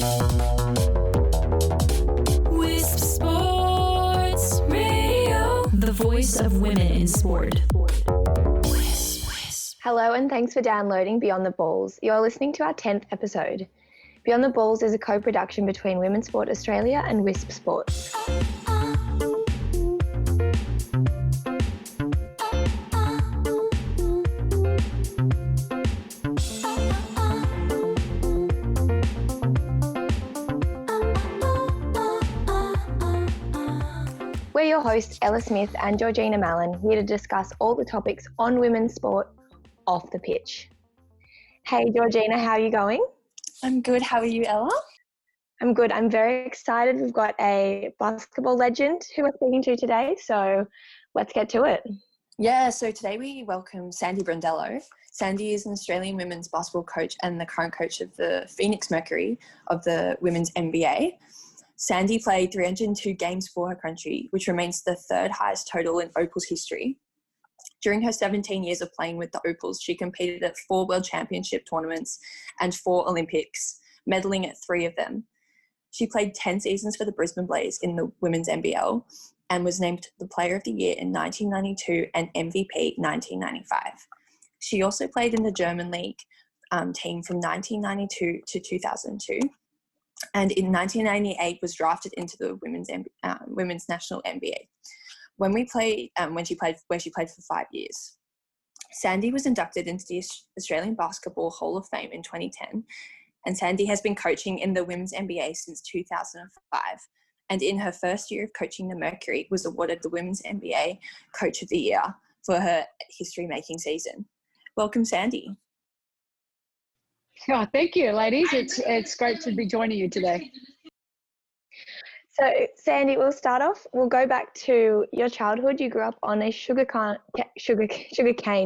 Wisp Sports Radio, the voice of women in sport. Hello and thanks for downloading Beyond the Balls. You're listening to our 10th episode. Beyond the Balls is a co-production between Women's Sport Australia and Wisp Sports. We're your hosts, Ella Smith and Georgina Mallon, here to discuss all the topics on women's sport off the pitch. Hey Georgina, how are you going? I'm good. How are you, Ella? I'm good. I'm very excited. We've got a basketball legend who we're speaking to today, so let's get to it. Yeah, so today we welcome Sandy Brondello. Sandy is an Australian women's basketball coach and the current coach of the Phoenix Mercury of the Women's NBA. Sandy played 302 games for her country, which remains the third highest total in Opals history. During her 17 years of playing with the Opals, she competed at 4 World Championship tournaments and 4 Olympics, medaling at 3 of them. She played 10 seasons for the Brisbane Blaze in the Women's NBL and was named the Player of the Year in 1992 and MVP 1995. She also played in the German League team from 1992 to 2002. And in 1998 was drafted into the women's national NBA. Where she played for 5 years. Sandy was inducted into the Australian Basketball Hall of Fame in 2010, and Sandy has been coaching in the Women's NBA since 2005. And in her first year of coaching the Mercury, was awarded the Women's NBA Coach of the Year for her history-making season. Welcome, Sandy. Oh, thank you, ladies. It's great to be joining you today. So, Sandy, we'll start off. We'll go back to your childhood. You grew up on a sugarcane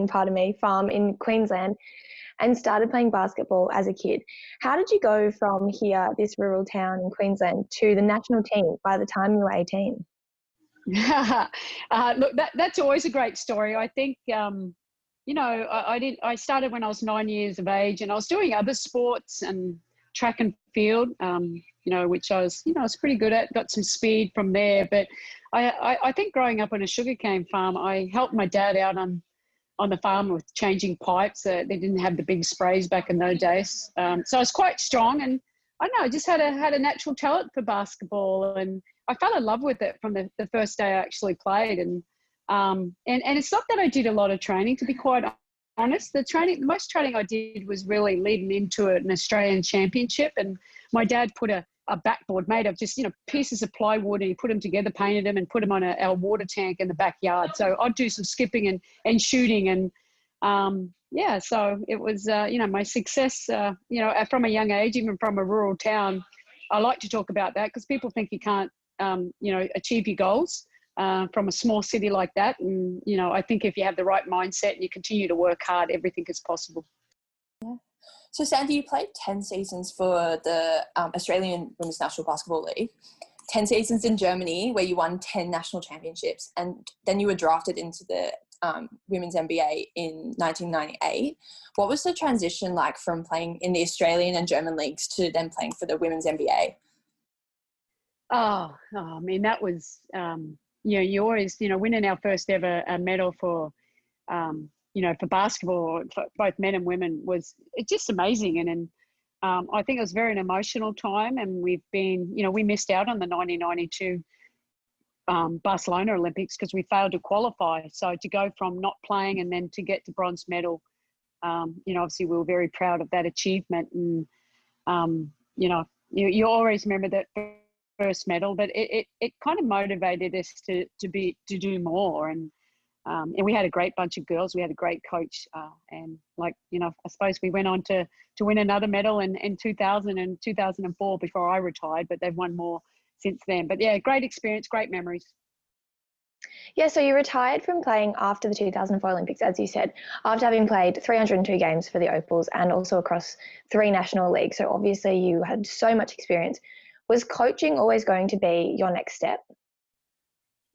farm in Queensland and started playing basketball as a kid. How did you go from here, this rural town in Queensland, to the national team by the time you were 18? Look, that's always a great story. I think, I started when I was 9 years of age, and I was doing other sports and track and field, which I was pretty good at, got some speed from there. But I think growing up on a sugarcane farm, I helped my dad out on the farm with changing pipes. They didn't have the big sprays back in those days. So I was quite strong, and I don't know, I just had a natural talent for basketball, and I fell in love with it from the first day I actually played. And it's not that I did a lot of training, to be quite honest. The most training I did was really leading into an Australian championship, and my dad put a backboard made of just pieces of plywood, and he put them together, painted them, and put them on our water tank in the backyard. So I'd do some skipping and shooting, and so it was my success from a young age, even from a rural town. I like to talk about that because people think you can't achieve your goals from a small city like that. And I think if you have the right mindset and you continue to work hard, everything is possible. Yeah. So, Sandy, you played 10 seasons for the Australian Women's National Basketball League, 10 seasons in Germany where you won 10 national championships, and then you were drafted into the Women's NBA in 1998. What was the transition like from playing in the Australian and German leagues to then playing for the Women's NBA? Oh, I mean, that was, you always, winning our first ever medal for for basketball, for both men and women, it's just amazing. And I think it was very an emotional time, and we've been, we missed out on the 1992 Barcelona Olympics because we failed to qualify. So to go from not playing and then to get the bronze medal, obviously we were very proud of that achievement. And, you always remember that first medal, but it kind of motivated us to do more. And we had a great bunch of girls. We had a great coach, and I suppose we went on to win another medal in 2000 and 2004 before I retired, but they've won more since then. But yeah, great experience, great memories. Yeah, so you retired from playing after the 2004 Olympics, as you said, after having played 302 games for the Opals and also across 3 national leagues. So obviously you had so much experience. Was coaching always going to be your next step?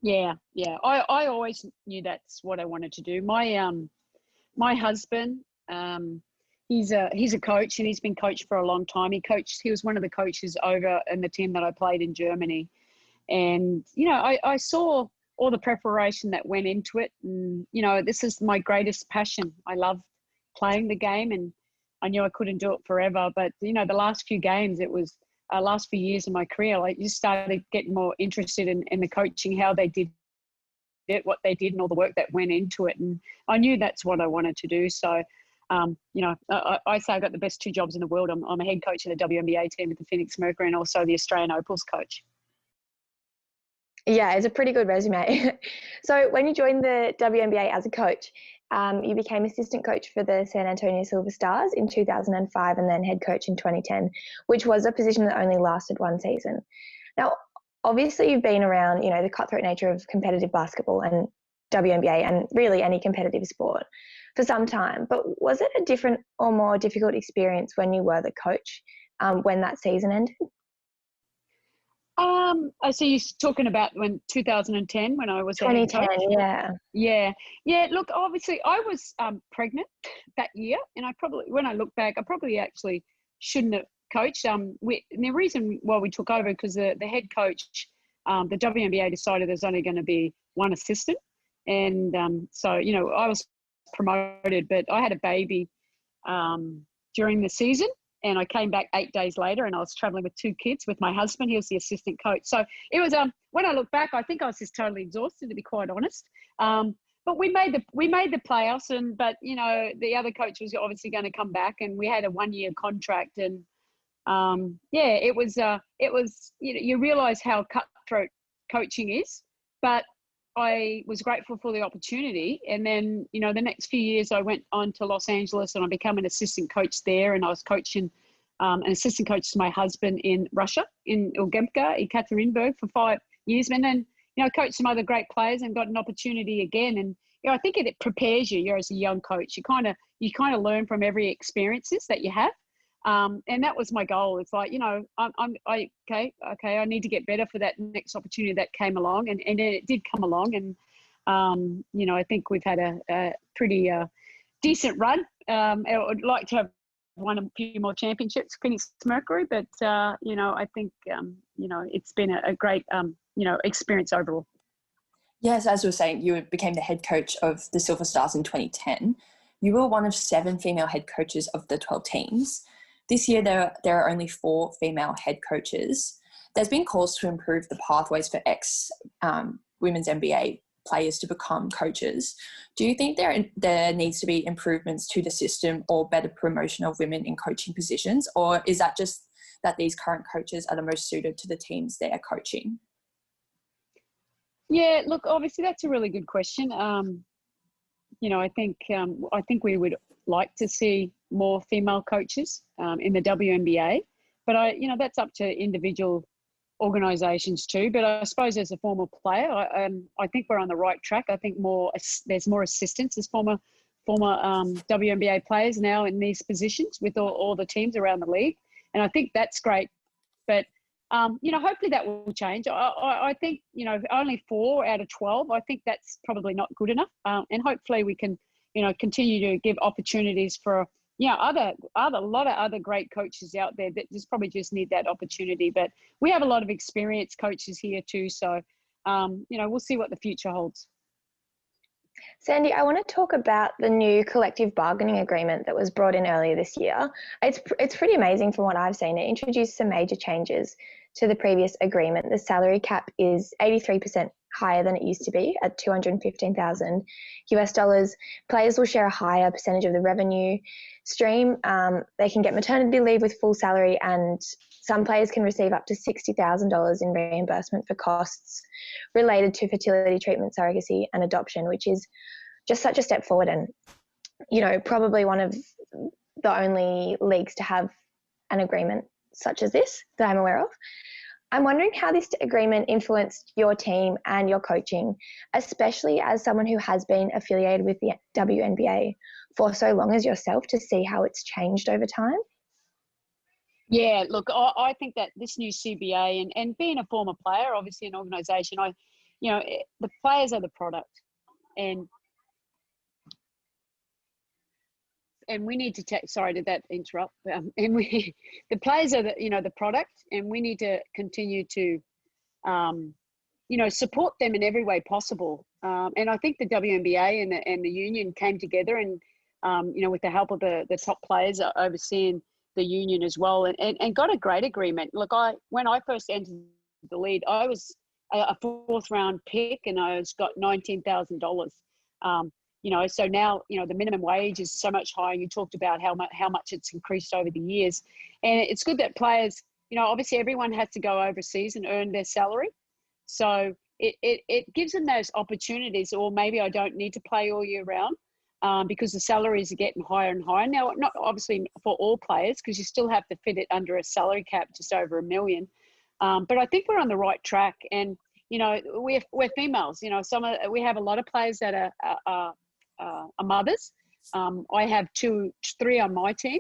Yeah. I always knew that's what I wanted to do. My husband, He's a coach, and he's been coached for a long time. He was one of the coaches over in the team that I played in Germany. And, I saw all the preparation that went into it. And, this is my greatest passion. I love playing the game, and I knew I couldn't do it forever. But, the last few games, it was last few years of my career, I just started getting more interested in the coaching, how they did it, what they did, and all the work that went into it. And I knew that's what I wanted to do. So, I say I got the best two jobs in the world. I'm a head coach of the WNBA team at the Phoenix Mercury, and also the Australian Opals coach. Yeah, it's a pretty good resume. So when you joined the WNBA as a coach, you became assistant coach for the San Antonio Silver Stars in 2005 and then head coach in 2010, which was a position that only lasted one season. Now, obviously you've been around, the cutthroat nature of competitive basketball and WNBA and really any competitive sport for some time, but was it a different or more difficult experience when you were the coach when that season ended? So you're talking about when 2010, when I was the head 2010, coach? yeah. Yeah. Look, obviously I was pregnant that year, and when I look back, I probably actually shouldn't have coached. And the reason why we took over, because the head coach, the WNBA decided there's only going to be one assistant, and so I was promoted, but I had a baby during the season. And I came back 8 days later, and I was traveling with two kids with my husband. He was the assistant coach. So it was, when I look back, I think I was just totally exhausted, to be quite honest. But we made the playoffs, but the other coach was obviously going to come back, and we had a 1-year contract. And it was you realize how cutthroat coaching is, but I was grateful for the opportunity. And then, the next few years I went on to Los Angeles, and I became an assistant coach there. And I was coaching an assistant coach to my husband in Russia, in Ilgemka, Ekaterinburg, for 5 years. And then, I coached some other great players and got an opportunity again. And, I think it prepares you. You're as a young coach, you kind of learn from every experiences that you have. And that was my goal. It's like, I need to get better for that next opportunity that came along, and it did come along. And, I think we've had a pretty decent run. I would like to have won a few more championships, Phoenix Mercury, but, I think, it's been a great, experience overall. Yes, as we were saying, you became the head coach of the Silver Stars in 2010. You were one of 7 female head coaches of the 12 teams. This year, there are only 4 female head coaches. There's been calls to improve the pathways for women's NBA players to become coaches. Do you think there needs to be improvements to the system or better promotion of women in coaching positions? Or is that just that these current coaches are the most suited to the teams they are coaching? Yeah, look, obviously that's a really good question. I think we would like to see more female coaches in the WNBA, but that's up to individual organisations too. But I suppose as a former player, I think we're on the right track. I think there's more assistance as former WNBA players now in these positions with all the teams around the league, and I think that's great. But hopefully that will change. I think, only 4 out of 12, I think that's probably not good enough. And hopefully we can, continue to give opportunities for, a lot of other great coaches out there that just need that opportunity. But we have a lot of experienced coaches here too. So, we'll see what the future holds. Sandy, I want to talk about the new collective bargaining agreement that was brought in earlier this year. It's pretty amazing from what I've seen. It introduced some major changes to the previous agreement. The salary cap is 83% higher than it used to be at $215,000 US. Players will share a higher percentage of the revenue stream. They can get maternity leave with full salary, and some players can receive up to $60,000 in reimbursement for costs related to fertility treatment, surrogacy, and adoption, which is just such a step forward, and probably one of the only leagues to have an agreement such as this that I'm aware of. I'm wondering how this agreement influenced your team and your coaching, especially as someone who has been affiliated with the WNBA for so long as yourself, to see how it's changed over time. Yeah, look, I think that this new CBA and being a former player, obviously an organisation, the players are the product, and and we need to sorry, did that interrupt? And the players are the product, and we need to continue to, support them in every way possible. And I think the WNBA and the union came together and, with the help of the top players overseeing the union as well, and got a great agreement. Look, when I first entered the league, I was a fourth round pick, and I got $19,000. So now, the minimum wage is so much higher. You talked about how much it's increased over the years. And it's good that players, obviously everyone has to go overseas and earn their salary. So it gives them those opportunities, or maybe I don't need to play all year round because the salaries are getting higher and higher. Now, not obviously for all players, because you still have to fit it under a salary cap just over $1 million. But I think we're on the right track. And, we're females. We have a lot of players that are mothers. I have 3 on my team,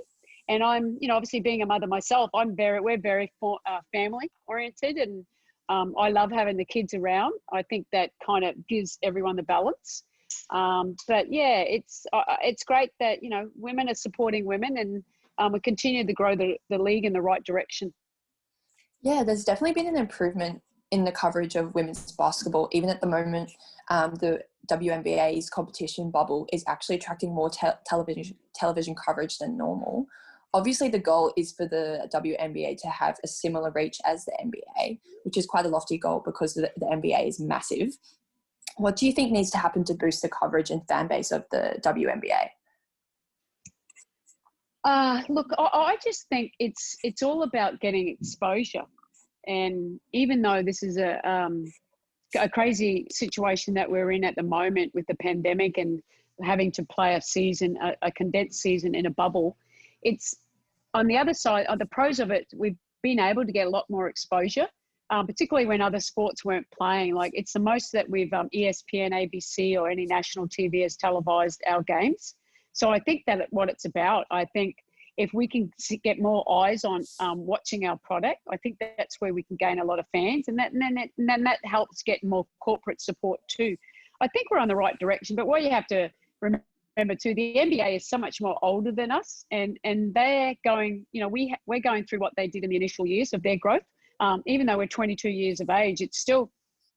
and I'm, obviously being a mother myself, we're very family oriented, and I love having the kids around. I think that kind of gives everyone the balance. But yeah, it's great that, women are supporting women, and we continue to grow the league in the right direction. Yeah, there's definitely been an improvement in the coverage of women's basketball. Even at the moment, the WNBA's competition bubble is actually attracting more television coverage than normal. Obviously, the goal is for the WNBA to have a similar reach as the NBA, which is quite a lofty goal because the NBA is massive. What do you think needs to happen to boost the coverage and fan base of the WNBA? Look, I just think it's all about getting exposure. And even though this is a crazy situation that we're in at the moment with the pandemic and having to play a condensed season in a bubble, it's on the other side, on the pros of it, we've been able to get a lot more exposure, particularly when other sports weren't playing. Like, it's the most that we've ESPN, ABC, or any national TV has televised our games. So I think that what it's about, I think if we can get more eyes on watching our product, I think that's where we can gain a lot of fans, and then that helps get more corporate support too. I think we're on the right direction, but what you have to remember too, the NBA is so much more older than us, and they're going, we're going through what they did in the initial years of their growth. Even though we're 22 years of age, it's still,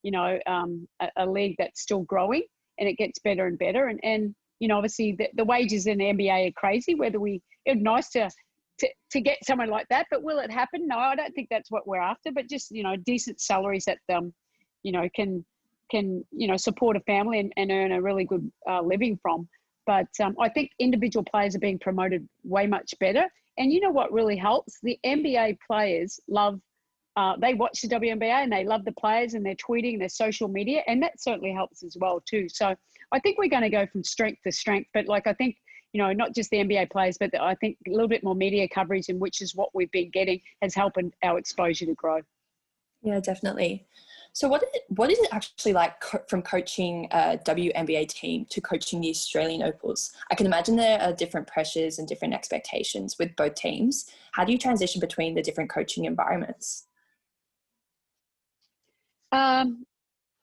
a league that's still growing, and it gets better and better. And obviously the wages in the NBA are crazy. It'd be nice to get someone like that, but will it happen? No, I don't think that's what we're after. But just decent salaries that can support a family and earn a really good living from. But I think individual players are being promoted way much better. And what really helps? The NBA players love. They watch the WNBA and they love the players, and they're tweeting their social media, and that certainly helps as well too. So I think we're going to go from strength to strength. But I think, not just the NBA players, but I think a little bit more media coverage, and which is what we've been getting, has helped our exposure to grow. Yeah, definitely. So what is it actually like from coaching a WNBA team to coaching the Australian Opals? I can imagine there are different pressures and different expectations with both teams. How do you transition between the different coaching environments?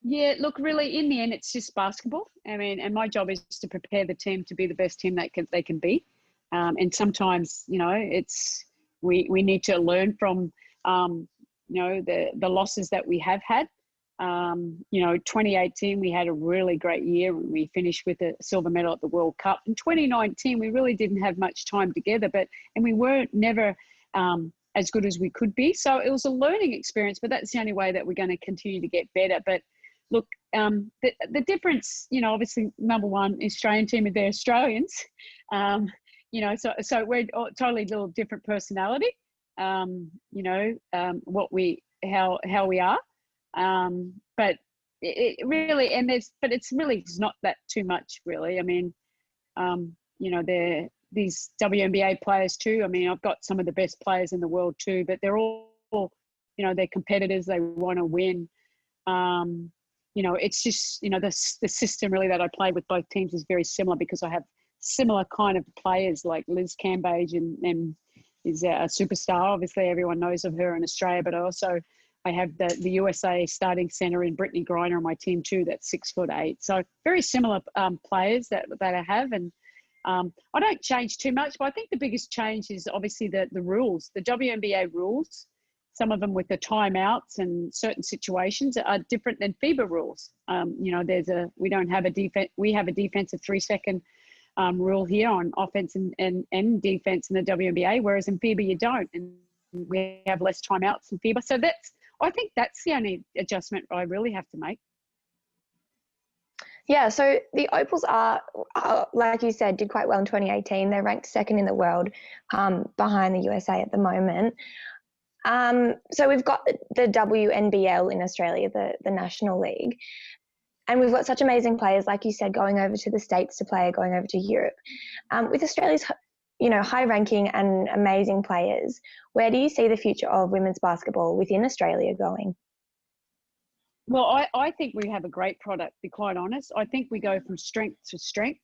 Yeah, look, really, in the end, it's just basketball. I mean, and my job is to prepare the team to be the best team they can be. And sometimes, it's we need to learn from, the losses that we have had. 2018, we had a really great year. We finished with a silver medal at the World Cup. In 2019, we really didn't have much time together, and we weren't never as good as we could be. So it was a learning experience, but that's the only way that we're going to continue to get better. But look, the difference, obviously, number one, Australian team are the Australians. So we're totally little different personality. How we are. But it really, but it's really not that too much, really. I mean, these WNBA players too. I mean, I've got some of the best players in the world too, but they're all, they're competitors. They want to win. It's just, the system really that I play with both teams is very similar, because I have similar kind of players like Liz Cambage and is a superstar. Obviously, everyone knows of her in Australia, but I have the USA starting center in Brittany Griner on my team too. That's 6'8". So very similar players that I have, and I don't change too much, but I think the biggest change is obviously the rules, the WNBA rules. Some of them with the timeouts and certain situations are different than FIBA rules. We have a defensive 3-second rule here on offense and defense in the WNBA, whereas in FIBA you don't, and we have less timeouts in FIBA. So I think that's the only adjustment I really have to make. Yeah, so the Opals are, like you said, did quite well in 2018. They're ranked second in the world behind the USA at the moment. So we've got the WNBL in Australia, the National League. And we've got such amazing players, like you said, going over to the States to play, going over to Europe. With Australia's, high-ranking and amazing players, where do you see the future of women's basketball within Australia going? Well, I think we have a great product, to be quite honest. I think we go from strength to strength.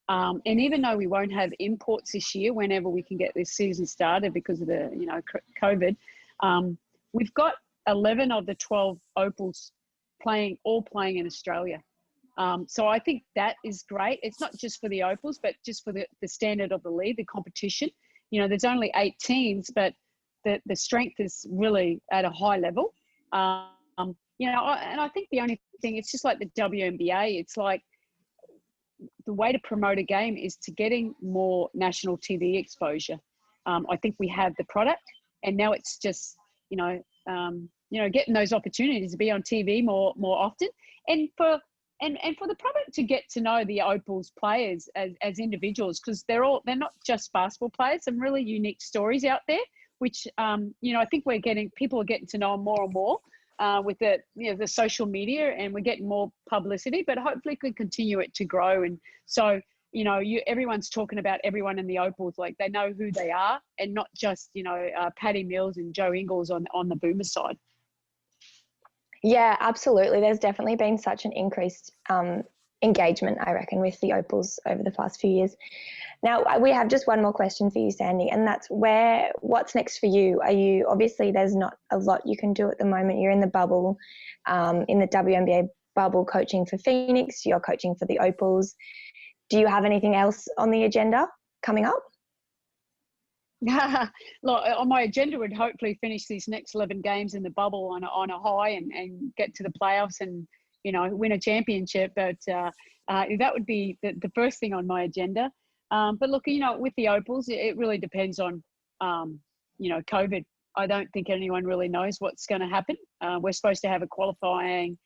And even though we won't have imports this year, whenever we can get this season started because of the, COVID, we've got 11 of the 12 Opals playing in Australia. So I think that is great. It's not just for the Opals, but just for the standard of the league, the competition. There's only 8 teams, but the strength is really at a high level. And I think the only thing, it's just like the WNBA. It's like the way to promote a game is to getting more national TV exposure. I think we have the product, and now it's just, getting those opportunities to be on TV more often, and for the public to get to know the Opals players as individuals, because they're not just basketball players. Some really unique stories out there, which I think people are getting to know them more and more with the social media, and we're getting more publicity. But hopefully, we can continue it to grow. And so everyone's talking about everyone in the Opals, like they know who they are, and not just Patty Mills and Joe Ingles on the Boomer side. Yeah, absolutely. There's definitely been such an increased engagement, I reckon, with the Opals over the past few years. Now, we have just one more question for you, Sandy, and that's what's next for you? Obviously there's not a lot you can do at the moment. You're in the bubble, in the WNBA bubble, coaching for Phoenix, you're coaching for the Opals. Do you have anything else on the agenda coming up? Look, on my agenda would hopefully finish these next 11 games in the bubble on a high and get to the playoffs and win a championship. But that would be the first thing on my agenda. But look, with the Opals, it really depends on COVID. I don't think anyone really knows what's going to happen. We're supposed to have a qualifying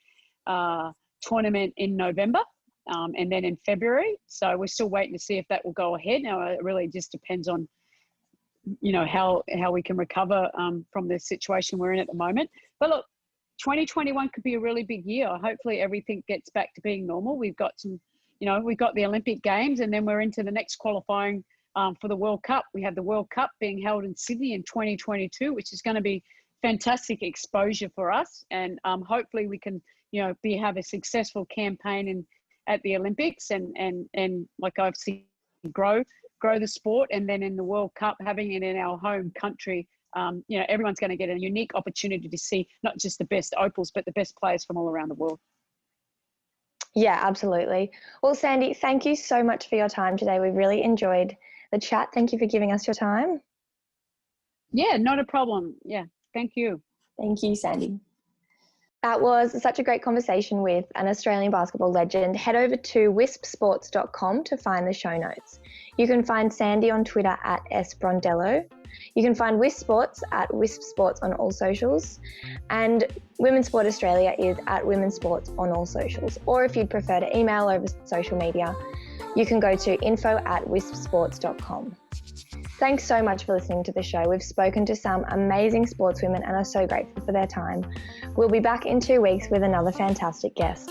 tournament in November and then in February. So we're still waiting to see if that will go ahead. Now it really just depends on how we can recover from the situation we're in at the moment. But look, 2021 could be a really big year. Hopefully everything gets back to being normal. We've got we've got the Olympic Games, and then we're into the next qualifying for the World Cup. We have the World Cup being held in Sydney in 2022, which is going to be fantastic exposure for us. And hopefully we can, have a successful campaign at the Olympics and like I've seen, grow the sport. And then in the World Cup, having it in our home country, everyone's going to get a unique opportunity to see not just the best Opals, but the best players from all around the world. Yeah, absolutely. Well, Sandy, thank you so much for your time today. We really enjoyed the chat. Thank you for giving us your time. Yeah, not a problem. Yeah, thank you. Thank you, Sandy. That was such a great conversation with an Australian basketball legend. Head over to wispsports.com to find the show notes. You can find Sandy on Twitter at @Brondello. You can find Wisp Sports at Wisp Sports on all socials. And Women's Sport Australia is at Women's Sports on all socials. Or if you'd prefer to email over social media, you can go to info@wispsports.com. Thanks so much for listening to the show. We've spoken to some amazing sportswomen and are so grateful for their time. We'll be back in 2 weeks with another fantastic guest.